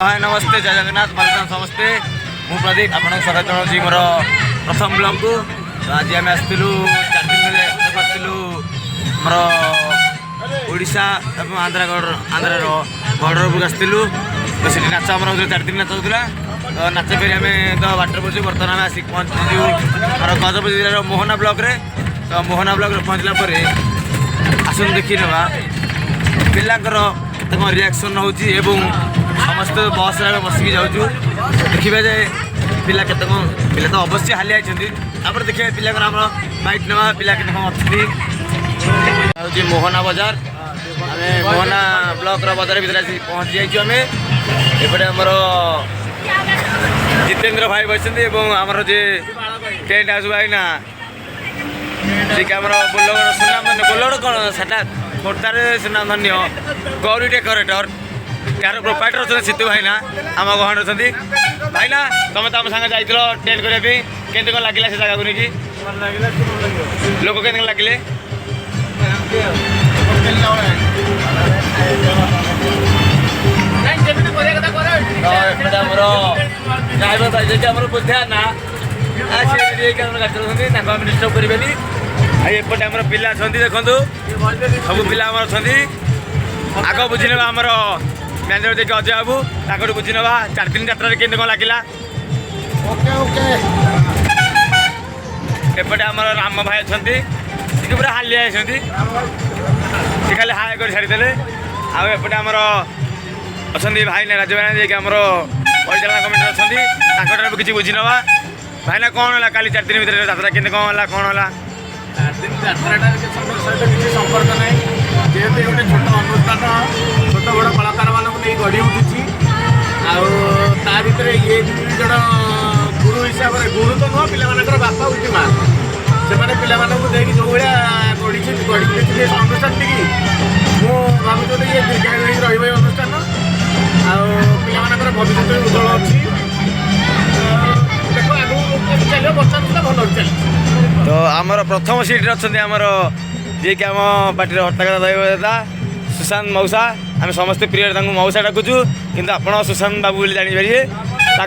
हाय नमस्ते जय जगन्नाथ वेलकम समस्ते मु प्रदीप आपन स्वागत जनाऊँ मोर प्रथम ब्लॉग को। आज आम आसलु 4 दिन आसलु मोर ओडिशा और आंध्र बॉर्डर को आसलु तो से नाच आम 4 दिन नाच होता तो नाच कर आम तो बाटर पड़ू बर्तमान आम आसिक पहुँचु मोर गजपति जिलार मोहना ब्लॉक रे। तो मोहना ब्लॉक पहुँचला आसन देखी ना पिलांकर रिएक्शन होची एवं समस्त बस बसिक जाऊँ देखिए जे पिला के पिला तो अवश्य हाली आई देखिए पिला बाइक ना पिला के अच्छी मोहना बजार आम मोहना ब्लॉक बजार भर पहुँची जाइए एपटे आमर जितेंद्र भाई बसते आमर जे टेंट हाउस भाई ना जी आमर बोलगड़ सुनाम बोलगड़ कौन से खोर्धार सुनाम धन्य गौरी डेकोरेटर यार प्रोपाइटर अच्छा सीतू भाईना आम गहन अच्छा भाईना तुम तो आम सागे जाइल टेंट करने के लगे से जगह को लेकिन लोक के लगे ड्राइवर भाई आम बुझा ना गाड़ी डिस्टर्ब करेंगे एपटे आम पिला अच्छा देखो सब पिला अच्छा आग बुझी ना आमर मैनेजर देखिए अजय बाबू ताकू बुझी ना 4 दिन यात्रा के कौन लगे एपटे आम राम भाई अच्छा पूरा हालिया सी खाली हाय कर छाड़ीदे आउटे आमर अच्छा भाई ना राज भाई जी आम परिचालना कमिटी अच्छा किसी बुझी ना भाईना कौन है काली 4 दिन भर यात्रा के कौन है कौन है 4 दिन यात्रा सहित किसी संपर्क ना जेहेतु गोटे छोट अनुष्ठान छोट बड़ कलाकार मानक नहीं गढ़ी उठी ता भर ये जन गुरु हिसाब से गुरु तो नुह पिला बापा उठी माँ से पाने जो भाया गढ़ी अनुष्ठान टी मुझे भावुँ ये दीर्घायु रही अनुष्ठान आर भविष्य उज्जवल अच्छी देखो आगे चलो बर्तमान भल चल। तो आमर प्रथम सीट अच्छा आमर जी कि आम पार्टी हट्टाकथा दैवता सुशांत मौसा आम समस्ते प्रिय मौसा डाकुचु कि आप सुशांत बाबू बोली जानीपारे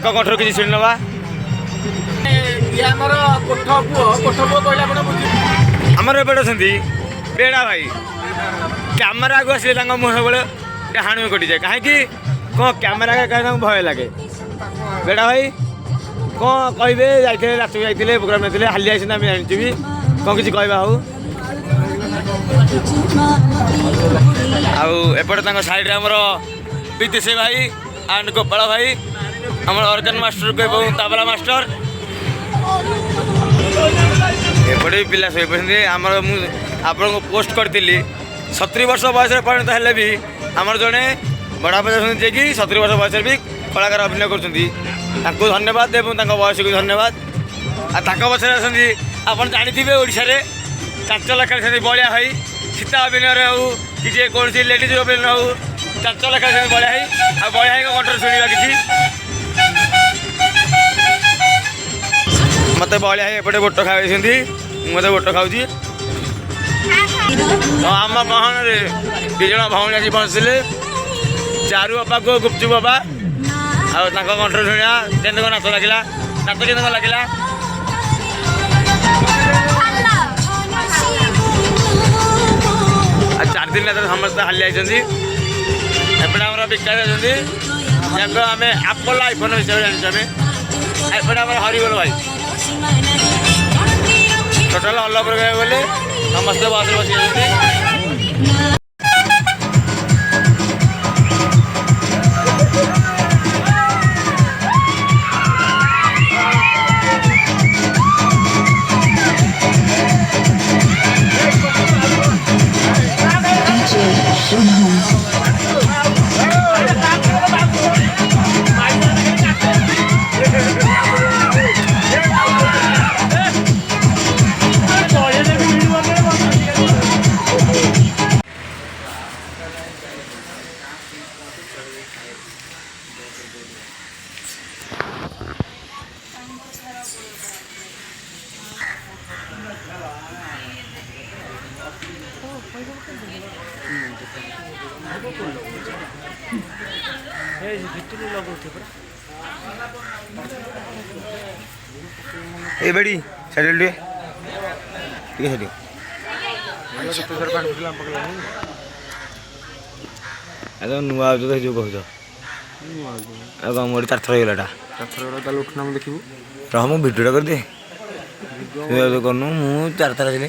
कंठर किसी शुणी ना आमर एपटे अच्छा बेड़ा भाई कैमेरा को आसे मुह सब हाणु कटि जाए कहीं कौन कैमेरा कहीं भय लगे बेड़ा भाई कौन कहे जाते नाच जाते प्रोग्राम नहीं हाली आई आम जानी भी कौन किसी कहवा हो आउटे साइड आमर विदेश भाई एंड गोपाल भाई आम अर्गन मास्टर को तबला मास्टर एपटे भी पिला शोपे आम आपको पोस्ट करी 70 वर्ष बयस परिणत हेले भी आमर जड़े बड़ा जी कि 70 वर्ष बयस भी कलाकार अभिनय कर धन्यवाद एवं बयस को धन्यवाद पचर आप जानते ओडिशा चांचल खेल बलिया भाई सीता अभिनय हो कि कौन लेडीज अभिनय हो चांचल खेल बलिया भाई बलिया भाई कंठर शुणा कि मत बलिया भाई एपटे बोट खाई मत बोट खाऊँ तो आम गहन दिज भौणी आसी पहुँचले चारू बापा को गुपचुप बापा कंठर शुणा के नाच लगे नाच के लगे 4 दिन समस्त हाली आई एपटे आम विकास अच्छा आम एप्पल आईफोन हिसाब से जानी एपटे आम हरिबोल भाई टोटाल अल्लापुर गले समस्ते बस बस ए बेडी साइड ले ठीक है साइड नुआ जो जो कहूछ मोर 4 थर गलाटा उठना देखिए रह मु भिडियोटा कर दे तू करनु मु 4 थर आइले